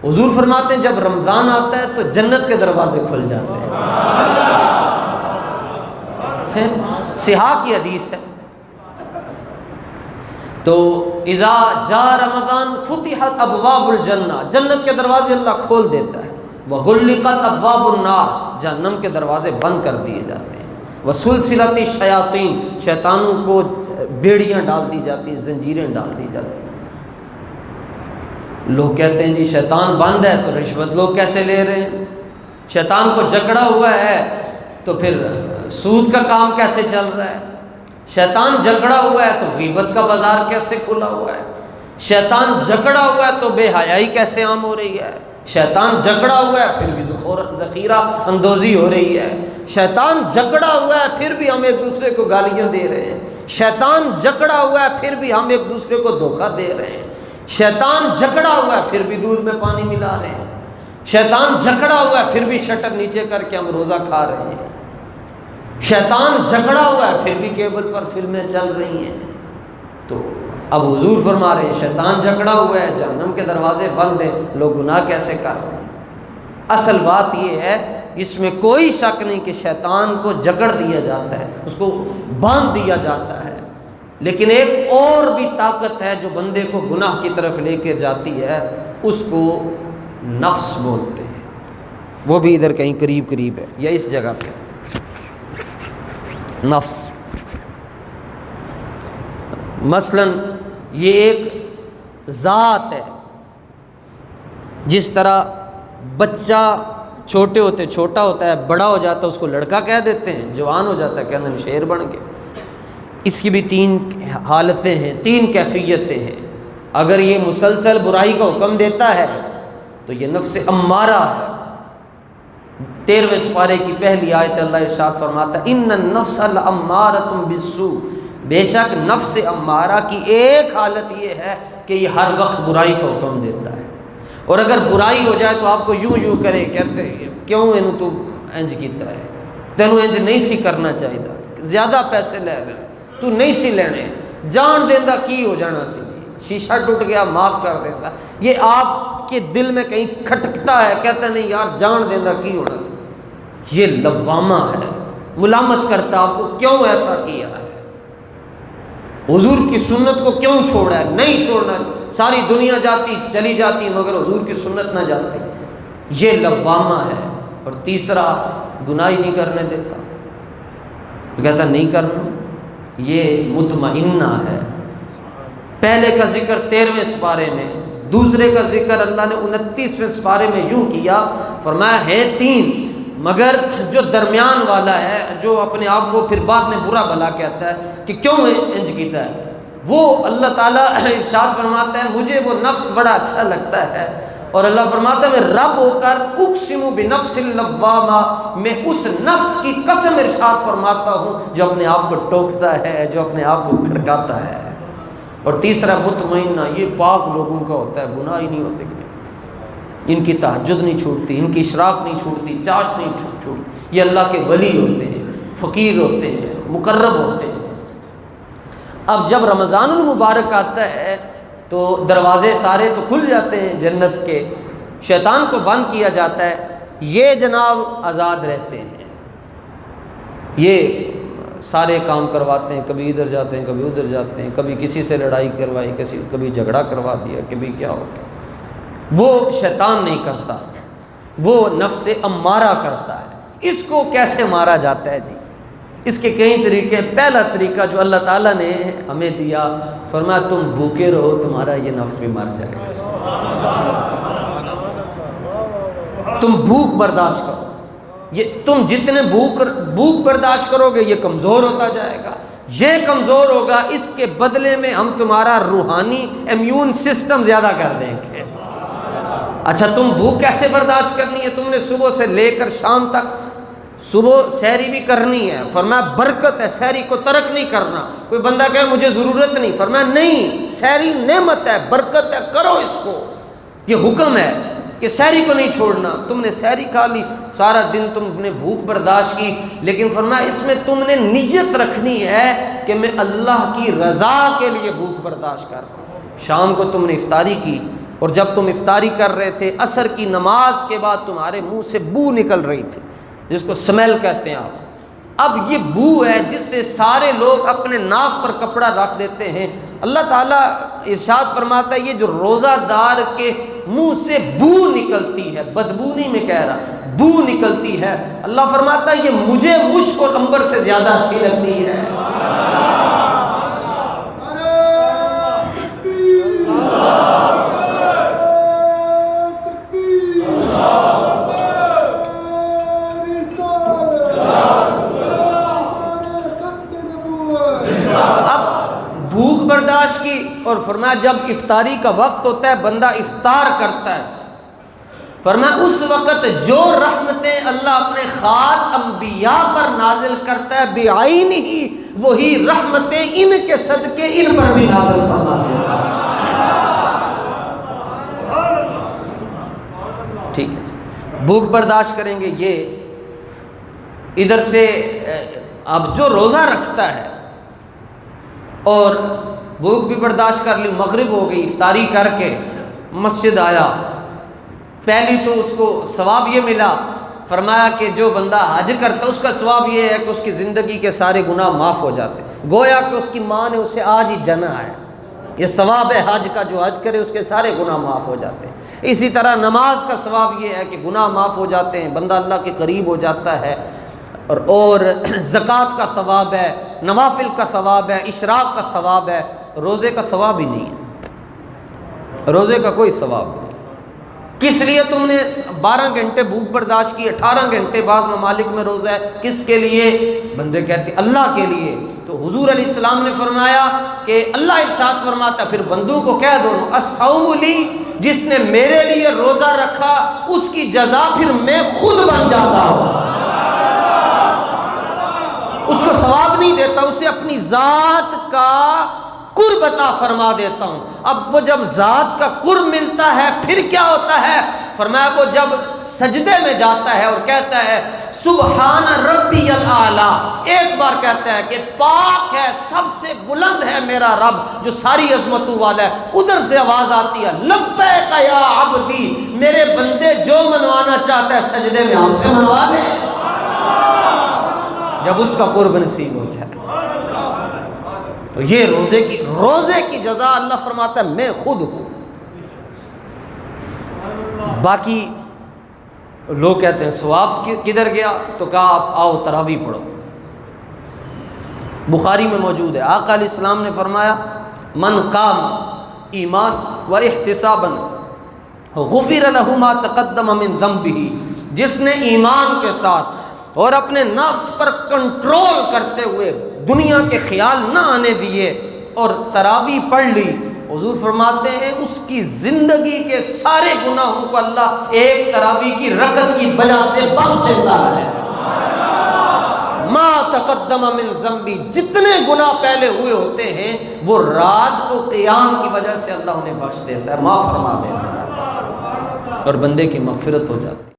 حضور فرماتے ہیں جب رمضان آتا ہے تو جنت کے دروازے کھل جاتے ہیں، صحاح کی حدیث ہے۔ تو اذا جاء رمضان فتحت ابواب الجنہ، جنت کے دروازے اللہ کھول دیتا ہے، وغلقت ابواب النار، جہنم کے دروازے بند کر دیے جاتے ہیں، وسلسلت الشیاطین، شیطانوں کو بیڑیاں ڈال دی جاتی ہیں، زنجیریں ڈال دی جاتی ہیں۔ لوگ کہتے ہیں جی شیطان بند ہے تو رشوت لوگ کیسے لے رہے ہیں، شیطان کو جکڑا ہوا ہے تو پھر سود کا کام کیسے چل رہا ہے، شیطان جکڑا ہوا ہے تو غیبت کا بازار کیسے کھلا ہوا ہے، شیطان جکڑا ہوا ہے تو بے حیائی کیسے عام ہو رہی ہے، شیطان جکڑا ہوا ہے پھر بھی ذخیرہ اندوزی ہو رہی ہے، شیطان جکڑا ہوا ہے پھر بھی ہم ایک دوسرے کو گالیاں دے رہے ہیں، شیطان جکڑا ہوا ہے پھر بھی ہم ایک دوسرے کو دھوکہ دے رہے ہیں، شیطان جکڑا ہوا ہے پھر بھی دودھ میں پانی ملا رہے ہیں، شیطان جکڑا ہوا ہے پھر بھی شٹر نیچے کر کے ہم روزہ کھا رہے ہیں، شیطان جکڑا ہوا ہے پھر بھی کیبل پر فلمیں چل رہی ہیں۔ تو اب حضور فرما رہے ہیں شیطان جکڑا ہوا ہے، جہنم کے دروازے بند ہیں، لوگ گناہ کیسے کر رہے ہیں۔ اصل بات یہ ہے، اس میں کوئی شک نہیں کہ شیطان کو جکڑ دیا جاتا ہے، اس کو باندھ دیا جاتا ہے، لیکن ایک اور بھی طاقت ہے جو بندے کو گناہ کی طرف لے کے جاتی ہے، اس کو نفس بولتے ہیں، وہ بھی ادھر کہیں قریب قریب ہے یا اس جگہ پہ، نفس۔ مثلا یہ ایک ذات ہے، جس طرح بچہ چھوٹے ہوتے چھوٹا ہوتا ہے، بڑا ہو جاتا ہے اس کو لڑکا کہہ دیتے ہیں، جوان ہو جاتا ہے کہتے ہیں شیر بن کے۔ اس کی بھی تین حالتیں ہیں، تین کیفیتیں ہیں۔ اگر یہ مسلسل برائی کا حکم دیتا ہے تو یہ نفس امارہ ہے۔ 13ویں سپارے کی پہلی آیت اللہ ارشاد فرماتا ہے ان النفس لامارۃ بالسوء، بے شک نفس امارہ کی ایک حالت یہ ہے کہ یہ ہر وقت برائی کا حکم دیتا ہے، اور اگر برائی ہو جائے تو آپ کو یوں یوں کرے، کہتے ہیں کیوں اینو تو انج کیتا ہے، تینوں انج نہیں سی کرنا چاہیے، زیادہ پیسے لے گئے تو نہیں سی لینے، جان دیندہ کی ہو جانا سی، شیشہ ٹوٹ گیا معاف کر دیتا۔ یہ آپ کے دل میں کہیں کھٹکتا ہے، کہتا نہیں یار جان دیندہ کی ہونا سی، یہ لوامہ ہے، ملامت کرتا آپ کو کیوں ایسا کیا ہے، حضور کی سنت کو کیوں چھوڑا ہے، نہیں چھوڑنا، ساری دنیا جاتی چلی جاتی مگر حضور کی سنت نہ جاتی، یہ لوامہ ہے۔ اور تیسرا گناہ ہی نہیں کرنے دیتا، کہتا نہیں کرنا، یہ مطمئنہ ہے۔ پہلے کا ذکر 13ویں سپارے میں، دوسرے کا ذکر اللہ نے 29ویں سپارے میں یوں کیا، فرمایا ہے تین، مگر جو درمیان والا ہے، جو اپنے آپ کو پھر بعد میں برا بھلا کہتا ہے کہ کیوں انج کیتا ہے، وہ اللہ تعالیٰ ارشاد فرماتا ہے مجھے وہ نفس بڑا اچھا لگتا ہے، اور اللہ فرماتا ہے میں رب ہو کر اقسم بنفس اللوامہ، میں اس نفس کی قسم ارشاد فرماتا ہوں جو اپنے آپ کو ٹوکتا ہے، جو اپنے آپ کو کھڑکاتا ہے۔ اور تیسرا مطمئنہ، یہ پاک لوگوں کا ہوتا ہے، گناہ ہی نہیں ہوتے، ان کی تہجد نہیں چھوٹتی، ان کی اشراق نہیں چھوٹتی، چاش نہیں چھوٹتی، یہ اللہ کے ولی ہوتے ہیں، فقیر ہوتے ہیں، مقرب ہوتے ہیں۔ اب جب رمضان المبارک آتا ہے تو دروازے سارے تو کھل جاتے ہیں جنت کے، شیطان کو بند کیا جاتا ہے، یہ جناب آزاد رہتے ہیں، یہ سارے کام کرواتے ہیں، کبھی ادھر جاتے ہیں کبھی ادھر جاتے ہیں، کبھی کسی سے لڑائی کروائی، کبھی جھگڑا کروا دیا، کبھی کیا ہو گیا۔ وہ شیطان نہیں کرتا، وہ نفس امارہ کرتا ہے۔ اس کو کیسے مارا جاتا ہے جی؟ اس کے کئی طریقے۔ پہلا طریقہ جو اللہ تعالیٰ نے ہمیں دیا، فرمایا تم بھوکے رہو تمہارا یہ نفس بھی مر جائے گا، تم بھوک برداشت کرو، یہ تم جتنے بھوک برداشت کرو گے یہ کمزور ہوتا جائے گا، یہ کمزور ہوگا، اس کے بدلے میں ہم تمہارا روحانی امیون سسٹم زیادہ کر دیں گے۔ اچھا تم بھوک کیسے برداشت کرنی ہے؟ تم نے صبح سے لے کر شام تک، صبح سحری بھی کرنی ہے، فرمایا برکت ہے، سحری کو ترک نہیں کرنا۔ کوئی بندہ کہے مجھے ضرورت نہیں، فرمایا نہیں، سحری نعمت ہے، برکت ہے، کرو اس کو، یہ حکم ہے کہ سحری کو نہیں چھوڑنا۔ تم نے سحری کھا لی، سارا دن تم نے بھوک برداشت کی، لیکن فرمایا اس میں تم نے نیت رکھنی ہے کہ میں اللہ کی رضا کے لیے بھوک برداشت کر رہا ہوں۔ شام کو تم نے افطاری کی، اور جب تم افطاری کر رہے تھے عصر کی نماز کے بعد تمہارے منہ سے بو نکل رہی تھی، جس کو سمیل کہتے ہیں آپ۔ اب یہ بو ہے جس سے سارے لوگ اپنے ناک پر کپڑا رکھ دیتے ہیں۔ اللہ تعالیٰ ارشاد فرماتا ہے یہ جو روزہ دار کے منہ سے بو نکلتی ہے، بدبو نہیں میں کہہ رہا، بو نکلتی ہے، اللہ فرماتا ہے یہ مجھے مشک اور عنبر سے زیادہ اچھی لگتی ہے۔ بھوک برداشت کی، اور فرمایا جب افطاری کا وقت ہوتا ہے بندہ افطار کرتا ہے، فرمایا اس وقت جو رحمتیں اللہ اپنے خاص انبیاء پر نازل کرتا ہے بعین ہی، وہی رحمتیں ان کے صدقے ان پر بھی نازل فرما دیتا ہے۔ ٹھیک ہے، بھوک برداشت کریں گے یہ ادھر سے۔ اب جو روزہ رکھتا ہے اور بھوک بھی برداشت کر لی، مغرب ہو گئی، افطاری کر کے مسجد آیا، پہلی تو اس کو ثواب یہ ملا، فرمایا کہ جو بندہ حج کرتا ہے اس کا ثواب یہ ہے کہ اس کی زندگی کے سارے گناہ معاف ہو جاتے ہیں، گویا کہ اس کی ماں نے اسے آج ہی جنا ہے۔ یہ ثواب ہے حج کا، جو حج کرے اس کے سارے گناہ معاف ہو جاتے ہیں۔ اسی طرح نماز کا ثواب یہ ہے کہ گناہ معاف ہو جاتے ہیں، بندہ اللہ کے قریب ہو جاتا ہے۔ اور زکوٰۃ کا ثواب ہے، نوافل کا ثواب ہے، اشراق کا ثواب ہے، روزے کا ثواب ہی نہیں ہے، روزے کا کوئی ثواب نہیں۔ کس لیے تم نے 12 گھنٹے بھوک برداشت کی، 18 گھنٹے بعض ممالک میں روزہ ہے، کس کے لیے؟ بندے کہتے ہیں اللہ کے لیے۔ تو حضور علیہ السلام نے فرمایا کہ اللہ ارشاد فرماتا ہے پھر بندوں کو کہہ دو الصوم لی، جس نے میرے لیے روزہ رکھا اس کی جزا پھر میں خود بن جاتا ہوں، اس کو ثواب نہیں دیتا، اسے اپنی ذات کا قرب عطا فرما دیتا ہوں۔ اب وہ جب ذات کا قرب ملتا ہے پھر کیا ہوتا ہے؟ فرمایا وہ جب سجدے میں جاتا ہے اور کہتا ہے سبحان ربی الاعلی، ایک بار کہتا ہے کہ پاک ہے، سب سے بلند ہے میرا رب جو ساری عظمتوں والا ہے، ادھر سے آواز آتی ہے لبیک یا عبدی، میرے بندے جو منوانا چاہتا ہے سجدے میں ہم سے منوا لے، جب اس کا قرب نصیب ہو جائے۔ تو یہ روزے کی جزا اللہ فرماتا ہے میں خود ہوں۔ باقی لوگ کہتے ہیں ثواب کدھر گیا؟ تو کہا آپ آؤ تراویح پڑھو، بخاری میں موجود ہے، آقا علیہ السلام نے فرمایا من قام ایمان و احتسابا غفر له ما تقدم من ذنبه، جس نے ایمان کے ساتھ اور اپنے نفس پر کنٹرول کرتے ہوئے دنیا کے خیال نہ آنے دیے اور تراویح پڑھ لی، حضور فرماتے ہیں اس کی زندگی کے سارے گناہوں کو اللہ ایک تراویح کی رکعت کی وجہ سے بخش دیتا ہے۔ ما تقدم من ذنبی، جتنے گناہ پہلے ہوئے ہوتے ہیں وہ رات کو قیام کی وجہ سے اللہ انہیں بخش دیتا ہے، معاف فرما دیتا ہے، اور بندے کی مغفرت ہو جاتی ہے۔